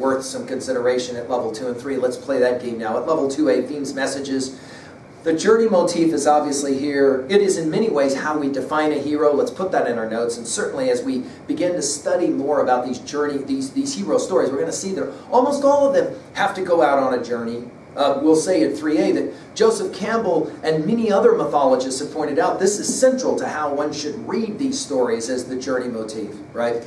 worth some consideration at level 2 and 3. Let's play that game now. At level 2A, themes, messages. The journey motif is obviously here. It is in many ways how we define a hero. Let's put that in our notes. And certainly as we begin to study more about these hero stories, we're going to see that almost all of them have to go out on a journey. We'll say at 3A that Joseph Campbell and many other mythologists have pointed out this is central to how one should read these stories as the journey motif, right?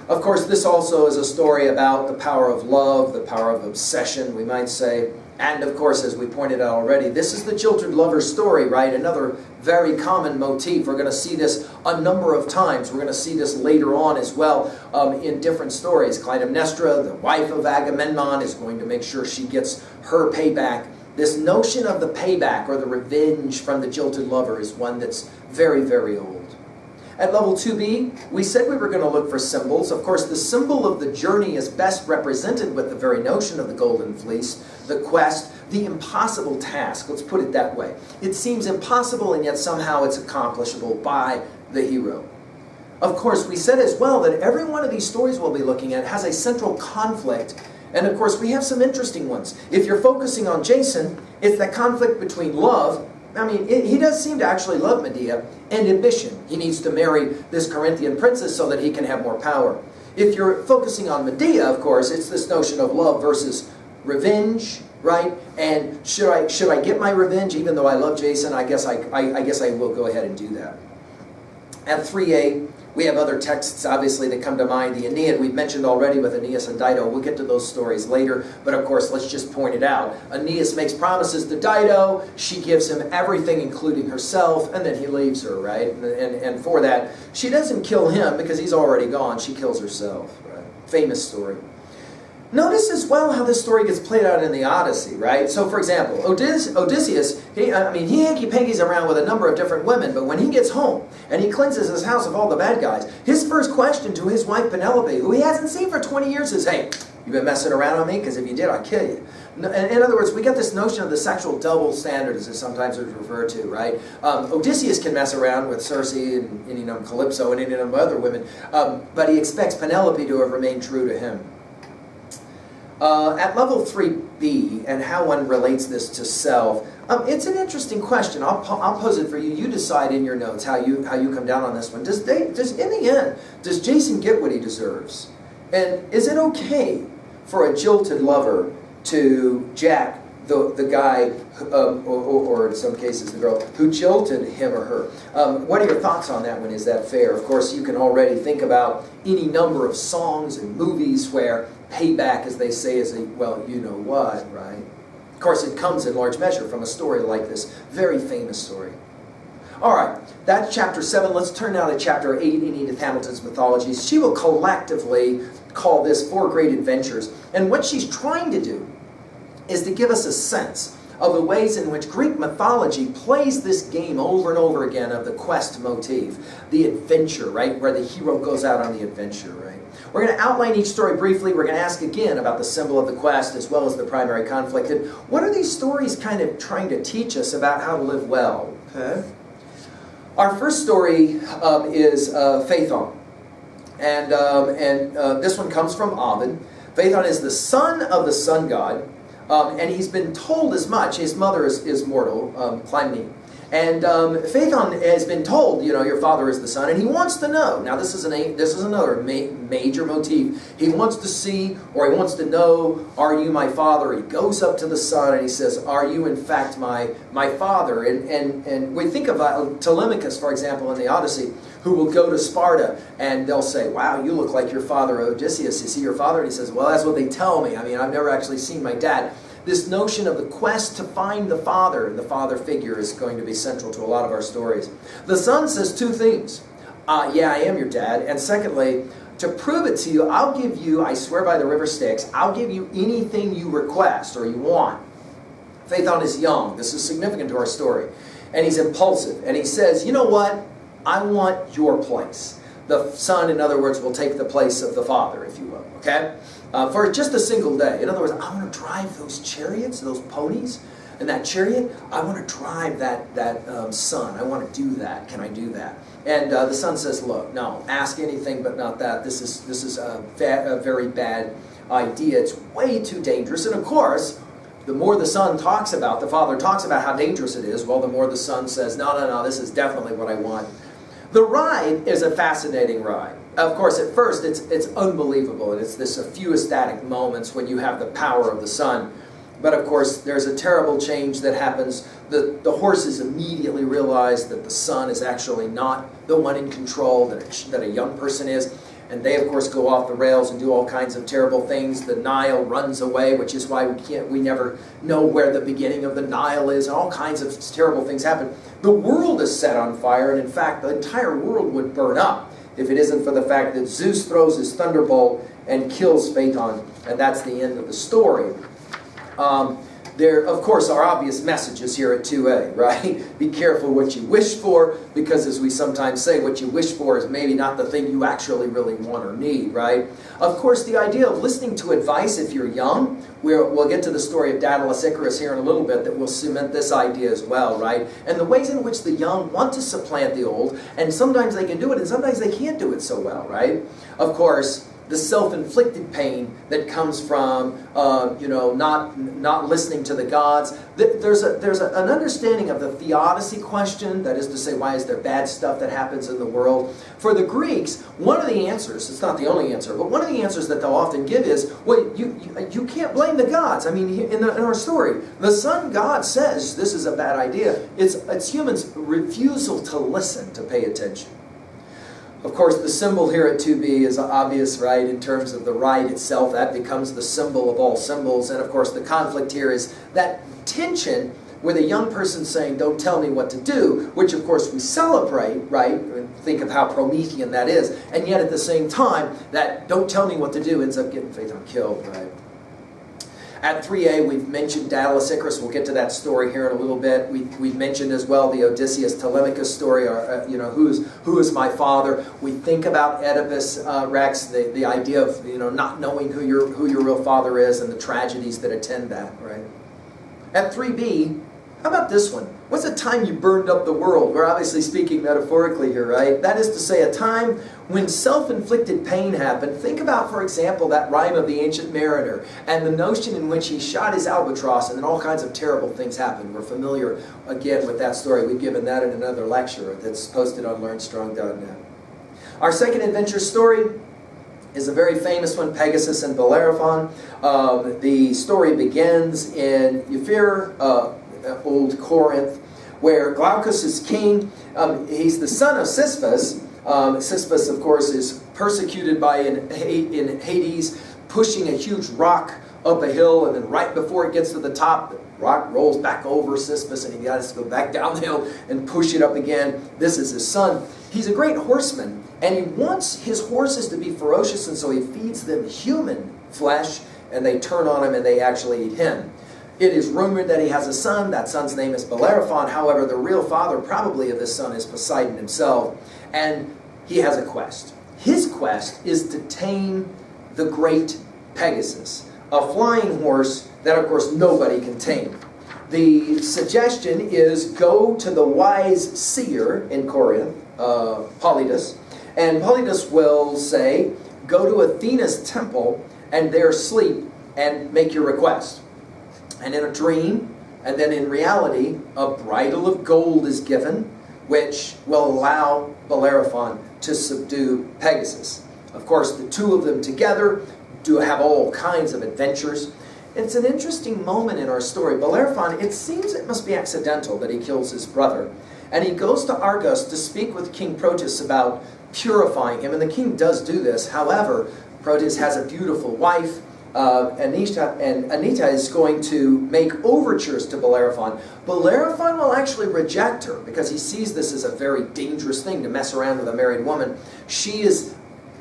Of course, this also is a story about the power of love, the power of obsession, we might say. And of course, as we pointed out already, this is the jilted lover story, right? Another very common motif. We're going to see this a number of times. We're going to see this later on as well in different stories. Clytemnestra, the wife of Agamemnon, is going to make sure she gets her payback. This notion of the payback or the revenge from the jilted lover is one that's very, very old. At level 2B, we said we were going to look for symbols. Of course, the symbol of the journey is best represented with the very notion of the golden fleece, the quest, the impossible task. Let's put it that way. It seems impossible, and yet somehow it's accomplishable by the hero. Of course, we said as well that every one of these stories we'll be looking at has a central conflict. And of course, we have some interesting ones. If you're focusing on Jason, it's that conflict between love. I mean, he does seem to actually love Medea, and ambition. He needs to marry this Corinthian princess so that he can have more power. If you're focusing on Medea, of course, it's this notion of love versus revenge, right? And should I get my revenge even though I love Jason? I guess I will go ahead and do that. At 3A, we have other texts, obviously, that come to mind. The Aeneid, we've mentioned already with Aeneas and Dido. We'll get to those stories later. But of course, let's just point it out. Aeneas makes promises to Dido. She gives him everything, including herself. And then he leaves her, right? And for that, she doesn't kill him because he's already gone. She kills herself, right? Famous story. Notice as well how this story gets played out in the Odyssey, right? So, for example, Odysseus, he hanky-pankies around with a number of different women, but when he gets home and he cleanses his house of all the bad guys, his first question to his wife Penelope, who he hasn't seen for 20 years, is, hey, you been messing around on me? Because if you did, I'd kill you. In other words, we get this notion of the sexual double standard, as it sometimes is referred to, right? Odysseus can mess around with Circe and Calypso and any number of other women, but he expects Penelope to have remained true to him. At level 3B, and how one relates this to self, it's an interesting question. I'll pose it for you. You decide in your notes how you come down on this one. Does in the end, does Jason get what he deserves? And is it okay for a jilted lover to jack the guy, or in some cases the girl, who jilted him or her? What are your thoughts on that one? Is that fair? Of course, you can already think about any number of songs and movies where payback, as they say, is a, well, you know what, right? Of course, it comes in large measure from a story like this very famous story. All right, that's chapter 7. Let's turn now to chapter 8 in Edith Hamilton's Mythologies. She will collectively call this 4 Great Adventures. And what she's trying to do is to give us a sense of the ways in which Greek mythology plays this game over and over again of the quest motif, the adventure, right, where the hero goes out on the adventure, right? We're going to outline each story briefly. We're going to ask again about the symbol of the quest as well as the primary conflict. And what are these stories kind of trying to teach us about how to live well? Okay. Our first story is Phaethon. And this one comes from Ovid. Phaethon is the son of the sun god. And he's been told as much. His mother is mortal, Clymene. And Phaethon has been told, your father is the sun, and he wants to know. Now, this is another major motif. He wants to see, or he wants to know, are you my father? He goes up to the sun and he says, are you in fact my father? And we think of Telemachus, for example, in the Odyssey, who will go to Sparta, and they'll say, wow, you look like your father Odysseus. Is he your father? And he says, well, that's what they tell me. I mean, I've never actually seen my dad. This notion of the quest to find the father figure is going to be central to a lot of our stories. The son says 2 things. Yeah, I am your dad. And secondly, to prove it to you, I'll give you, I swear by the river Styx, I'll give you anything you request or you want. Phaethon is young. This is significant to our story. And he's impulsive. And he says, you know what? I want your place. The son, in other words, will take the place of the father, if you will. Okay? For just a single day. In other words, I want to drive those chariots, those ponies, and that chariot. I want to drive that son. I want to do that. Can I do that? And the son says, look, no, ask anything but not that. This is a very bad idea. It's way too dangerous. And of course, the more the father talks about how dangerous it is, well, the more the son says, no, this is definitely what I want. The ride is a fascinating ride. Of course, at first, it's unbelievable, and it's this a few ecstatic moments when you have the power of the sun. But of course, there's a terrible change that happens. The horses immediately realize that the son is actually not the one in control, that a young person is. And they, of course, go off the rails and do all kinds of terrible things. The Nile runs away, which is why we never know where the beginning of the Nile is. And all kinds of terrible things happen. The world is set on fire, and in fact, the entire world would burn up if it isn't for the fact that Zeus throws his thunderbolt and kills Phaeton. And that's the end of the story. There, of course, are obvious messages here at 2a, right? Be careful what you wish for, because as we sometimes say, what you wish for is maybe not the thing you actually really want or need, right? Of course, the idea of listening to advice if you're young, we'll get to the story of Dadless and Icarus here in a little bit that will cement this idea as well, right? And the ways in which the young want to supplant the old, and sometimes they can do it and sometimes they can't do it so well, right? Of course, the self-inflicted pain that comes from, not listening to the gods. There's an understanding of the theodicy question, that is to say, why is there bad stuff that happens in the world? For the Greeks, one of the answers, it's not the only answer, but one of the answers that they'll often give is, well, you can't blame the gods. I mean, in our story, the sun god says this is a bad idea. It's humans' refusal to listen, to pay attention. Of course, the symbol here at 2b is obvious, right, in terms of the ride itself. That becomes the symbol of all symbols. And of course, the conflict here is that tension with a young person saying, don't tell me what to do, which of course we celebrate, right? And think of how Promethean that is. And yet at the same time, that don't tell me what to do ends up getting Phaeton killed, right? At 3a, we've mentioned Dadless and Icarus. We'll get to that story here in a little bit. We've mentioned as well the Odysseus-Telemachus story, who is my father. We think about Oedipus Rex, the idea of not knowing who your real father is and the tragedies that attend that, right? At 3b, how about this one? What's the time you burned up the world? We're obviously speaking metaphorically here, right? That is to say, a time when self-inflicted pain happened. Think about, for example, that rhyme of the Ancient Mariner and the notion in which he shot his albatross and then all kinds of terrible things happened. We're familiar, again, with that story. We've given that in another lecture that's posted on LearnStrong.net. Our second adventure story is a very famous one, Pegasus and Bellerophon. The story begins in Ephyre, old Corinth, where Glaucus is king. He's the son of Sisyphus. Sisyphus, of course, is persecuted in Hades, pushing a huge rock up a hill, and then right before it gets to the top, the rock rolls back over Sisyphus, and he has to go back down the hill and push it up again. This is his son. He's a great horseman, and he wants his horses to be ferocious, and so he feeds them human flesh, and they turn on him and they actually eat him. It is rumored that he has a son. That son's name is Bellerophon. However, the real father probably of this son is Poseidon himself. And he has a quest. His quest is to tame the great Pegasus, a flying horse that, of course, nobody can tame. The suggestion is go to the wise seer in Corinth, Polyidus, and Polyidus will say, go to Athena's temple and there sleep and make your request. And in a dream, and then in reality, a bridle of gold is given, which will allow Bellerophon to subdue Pegasus. Of course, the two of them together do have all kinds of adventures. It's an interesting moment in our story. Bellerophon, it seems it must be accidental that he kills his brother. And he goes to Argos to speak with King Proteus about purifying him. And the king does do this. However, Proteus has a beautiful wife, Anita, and Anita is going to make overtures to Bellerophon. Bellerophon will actually reject her because he sees this as a very dangerous thing to mess around with a married woman. She is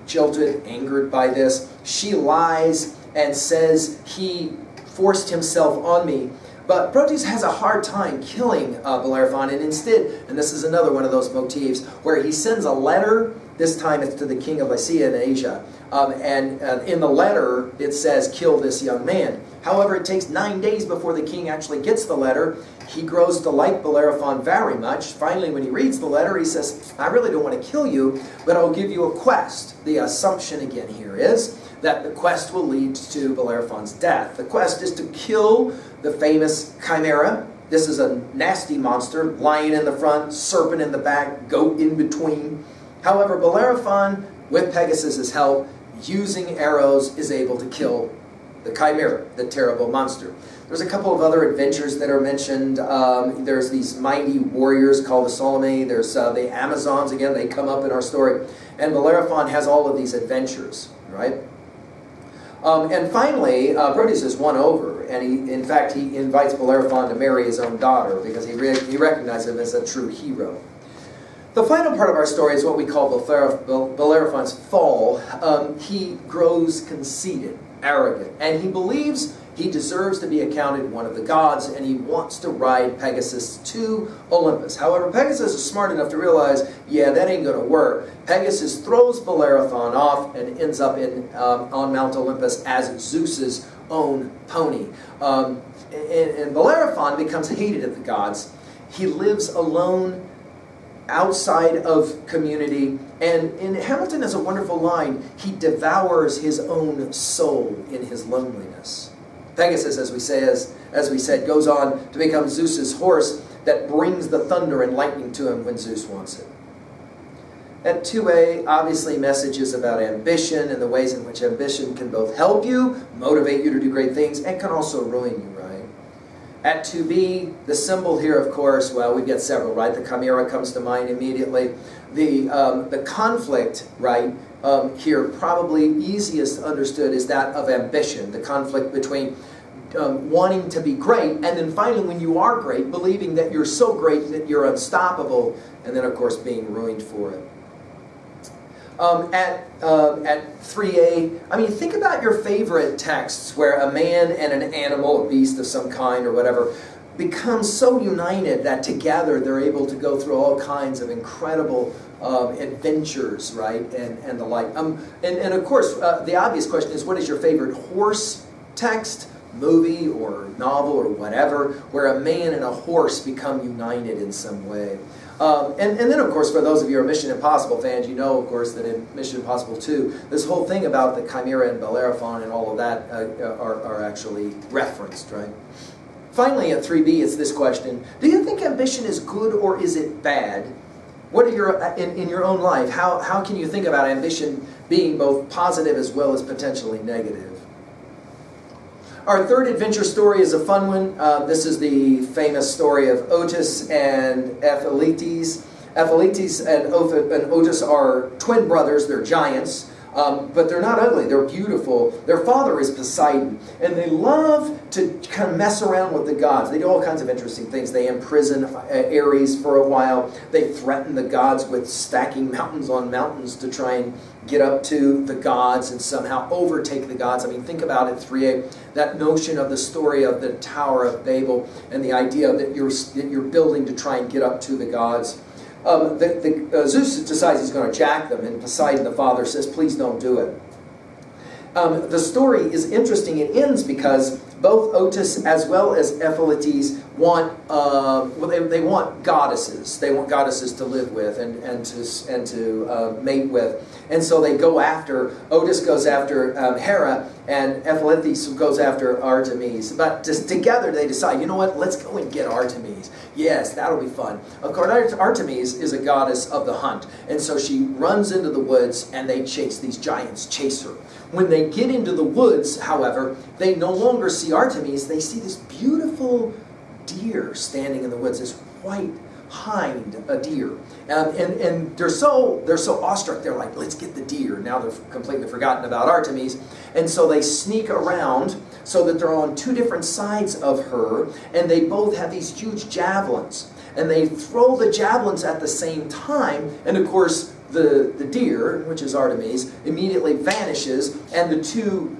jilted, angered by this. She lies and says he forced himself on me. But Proteus has a hard time killing Bellerophon, and instead, and this is another one of those motifs, where he sends a letter. This time it's to the king of Lycia in Asia. And in the letter, it says, kill this young man. However, it takes 9 days before the king actually gets the letter. He grows to like Bellerophon very much. Finally, when he reads the letter, he says, I really don't want to kill you, but I'll give you a quest. The assumption again here is that the quest will lead to Bellerophon's death. The quest is to kill the famous Chimera. This is a nasty monster, lion in the front, serpent in the back, goat in between. However, Bellerophon, with Pegasus's help, using arrows, is able to kill the Chimera, the terrible monster. There's a couple of other adventures that are mentioned. There's these mighty warriors called the Solomai. There's the Amazons, again, they come up in our story. And Bellerophon has all of these adventures, right? And finally, Proteus is won over, and he invites Bellerophon to marry his own daughter because he recognizes him as a true hero. The final part of our story is what we call Bellerophon's fall. He grows conceited, arrogant, and he believes he deserves to be accounted one of the gods, and he wants to ride Pegasus to Olympus. However, Pegasus is smart enough to realize, yeah, that ain't going to work. Pegasus throws Bellerophon off and ends up on Mount Olympus as Zeus's own pony. And Bellerophon becomes hated of the gods. He lives alone outside of community, and in Hamilton has a wonderful line, he devours his own soul in his loneliness. Pegasus, as we said, goes on to become Zeus's horse that brings the thunder and lightning to him when Zeus wants it. At 2a, obviously messages about ambition and the ways in which ambition can both help you, motivate you to do great things, and can also ruin you, right? At 2b, the symbol here, of course, well, we've got several, right? The Chimera comes to mind immediately. The conflict, right, here probably easiest understood is that of ambition, the conflict between wanting to be great, and then finally when you are great, believing that you're so great that you're unstoppable, and then of course being ruined for it. At 3a, I mean, think about your favorite texts where a man and an animal, a beast of some kind or whatever, become so united that together they're able to go through all kinds of incredible adventures, right, and the like. And of course, the obvious question is, what is your favorite horse text, movie, or novel, or whatever, where a man and a horse become united in some way? And then, of course, for those of you who are Mission Impossible fans, you know, of course, that in Mission Impossible 2, this whole thing about the Chimera and Bellerophon and all of that are actually referenced, right? Finally, at 3b, it's this question: do you think ambition is good or is it bad? What are your in your own life? How can you think about ambition being both positive as well as potentially negative? Our third adventure story is a fun one. This is the famous story of Otis and Ephialtes. Ephialtes and Otis are twin brothers. They're giants, but they're not ugly. They're beautiful. Their father is Poseidon, and they love to kind of mess around with the gods. They do all kinds of interesting things. They imprison Ares for a while. They threaten the gods with stacking mountains on mountains to try and get up to the gods and somehow overtake the gods. I mean, think about it, 3a, that notion of the story of the Tower of Babel and the idea that you're building to try and get up to the gods. Zeus decides he's going to jack them, and Poseidon, the father, says, please don't do it. The story is interesting. It ends because both Otis as well as Ephialtes want they want goddesses. They want goddesses to live with and to mate with. And so they go after, Otis goes after Hera, and Ephialtes goes after Artemis. But together they decide, you know what, let's go and get Artemis. Yes, that'll be fun. Of course, Artemis is a goddess of the hunt. And so she runs into the woods, and these giants chase her. When they get into the woods, however, they no longer see Artemis. They see this beautiful deer standing in the woods, this white hind, a deer. And they're so awestruck, they're like, let's get the deer. Now they've completely forgotten about Artemis. And so they sneak around so that they're on two different sides of her, and they both have these huge javelins. And they throw the javelins at the same time, and of course, the deer, which is Artemis, immediately vanishes, and the two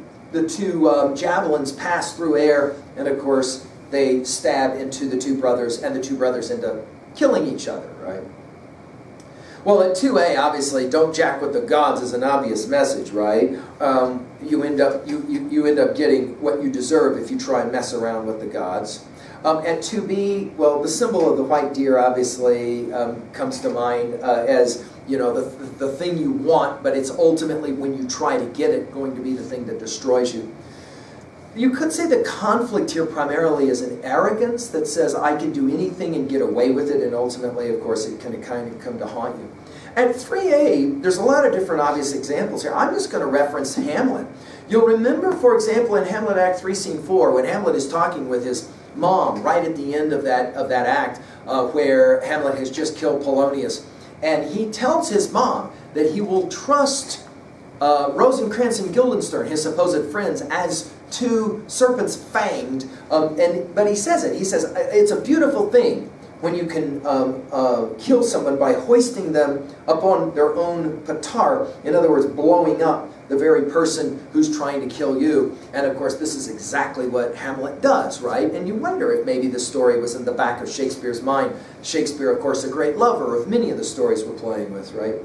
javelins pass through air, and of course they stab into the two brothers, and the two brothers end up killing each other, right? Well, at 2a, obviously, don't jack with the gods is an obvious message, right? You end up getting what you deserve if you try and mess around with the gods. At 2b, well, the symbol of the white deer obviously comes to mind as the thing you want, but it's ultimately, when you try to get it, going to be the thing that destroys you. You could say the conflict here primarily is an arrogance that says, I can do anything and get away with it, and ultimately, of course, it can kind of come to haunt you. At 3a, there's a lot of different obvious examples here. I'm just going to reference Hamlet. You'll remember, for example, in Hamlet Act 3, Scene 4, when Hamlet is talking with his mom right at the end of that act, where Hamlet has just killed Polonius, and he tells his mom that he will trust Rosencrantz and Guildenstern, his supposed friends, as two serpents fanged, but he says, it's a beautiful thing when you can kill someone by hoisting them upon their own petard, in other words, blowing up the very person who's trying to kill you. And of course, this is exactly what Hamlet does, right? And you wonder if maybe the story was in the back of Shakespeare's mind. Shakespeare, of course, a great lover of many of the stories we're playing with, right?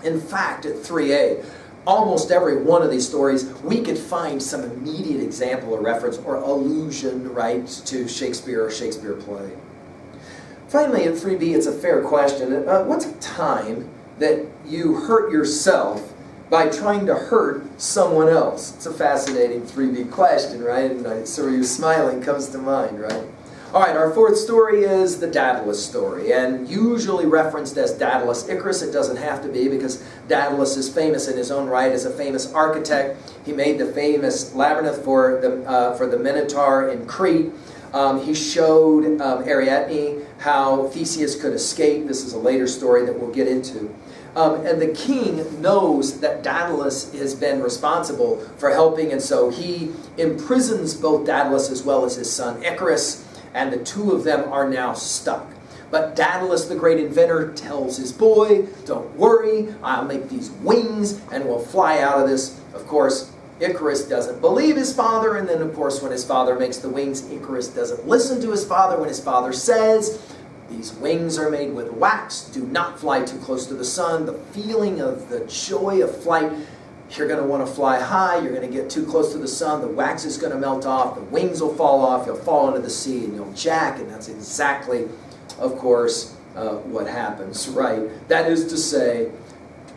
In fact, at 3a, almost every one of these stories, we could find some immediate example or reference or allusion, right, to Shakespeare or Shakespeare play. Finally, at 3b, it's a fair question. What's a time that you hurt yourself by trying to hurt someone else? It's a fascinating 3b question, right? And so you smiling comes to mind, right? All right, our fourth story is the Dadless story, and usually referenced as Dadless Icarus. It doesn't have to be, because Dadless is famous in his own right as a famous architect. He made the famous labyrinth for the Minotaur in Crete. He showed Ariadne how Theseus could escape. This is a later story that we'll get into. And the king knows that Dadless has been responsible for helping, and so he imprisons both Dadless as well as his son Icarus, and the two of them are now stuck. But Dadless, the great inventor, tells his boy, don't worry, I'll make these wings and we'll fly out of this. Of course, Icarus doesn't believe his father, and then of course when his father makes the wings, Icarus doesn't listen to his father when his father says, these wings are made with wax, do not fly too close to the sun. The feeling of the joy of flight, you're going to want to fly high, you're going to get too close to the sun, the wax is going to melt off, the wings will fall off, you'll fall into the sea, and you'll jack, and that's exactly, of course, what happens, right? That is to say,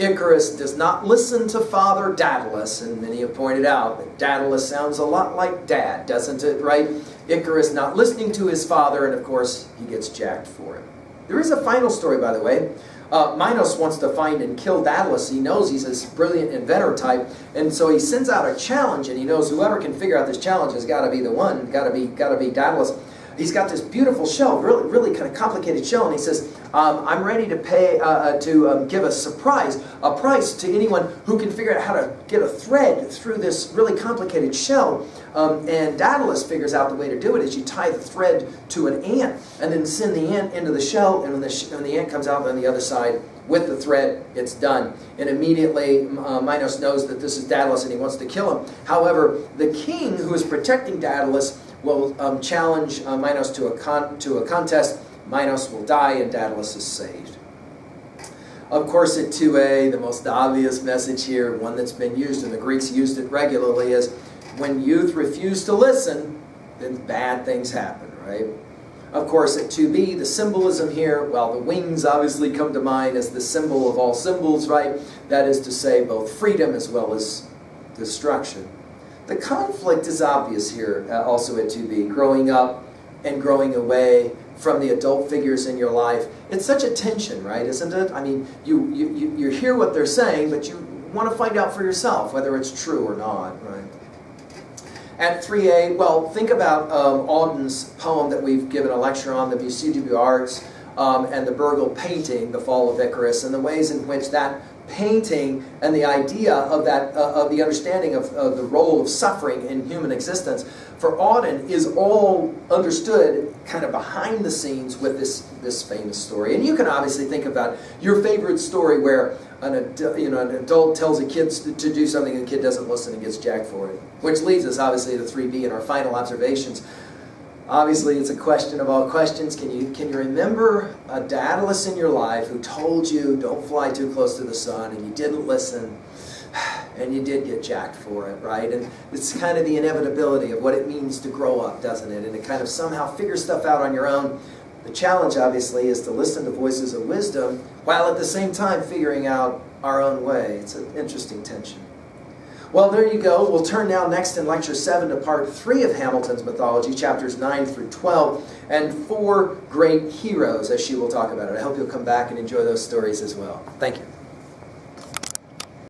Icarus does not listen to Father Dadless, and many have pointed out that Dadless sounds a lot like Dad, doesn't it, right? Icarus not listening to his father, and of course, he gets jacked for it. There is a final story, by the way. Minos wants to find and kill Dadless. He knows he's this brilliant inventor type, and so he sends out a challenge, and he knows whoever can figure out this challenge has got to be the one, got to be Dadless. He's got this beautiful shell, really kind of complicated shell, and he says, I'm ready to pay, give a price to anyone who can figure out how to get a thread through this really complicated shell. And Dadless figures out the way to do it is you tie the thread to an ant, and then send the ant into the shell, and when the ant comes out on the other side with the thread, it's done. And immediately Minos knows that this is Dadless and he wants to kill him. However, the king who is protecting Dadless will challenge Minos to a contest. Minos will die, and Dadless is saved. Of course, at 2a, the most obvious message here, one that's been used, and the Greeks used it regularly, is when youth refuse to listen, then bad things happen, right? Of course, at 2b, the symbolism here, well, the wings obviously come to mind as the symbol of all symbols, right? That is to say, both freedom as well as destruction. The conflict is obvious here, also at 2b, growing up and growing away from the adult figures in your life. It's such a tension, right, isn't it? I mean, you hear what they're saying, but you want to find out for yourself whether it's true or not, right? At 3a, well, think about Auden's poem that we've given a lecture on, the BCW Arts, and the Burgel painting, The Fall of Icarus, and the ways in which that painting and the idea of that, of the understanding of the role of suffering in human existence, for Auden is all understood kind of behind the scenes with this famous story. And you can obviously think about your favorite story where an adult tells a kid to do something and the kid doesn't listen and gets jacked for it. Which leads us obviously to 3b and our final observations. Obviously, it's a question of all questions. Can you remember a Dadless in your life who told you don't fly too close to the sun, and you didn't listen, and you did get jacked for it, right? And it's kind of the inevitability of what it means to grow up, doesn't it? And to kind of somehow figure stuff out on your own. The challenge, obviously, is to listen to voices of wisdom while at the same time figuring out our own way. It's an interesting tension. Well, there you go. We'll turn now next in Lecture 7 to Part 3 of Hamilton's mythology, chapters 9 through 12, and 4 great heroes, as she will talk about it. I hope you'll come back and enjoy those stories as well. Thank you.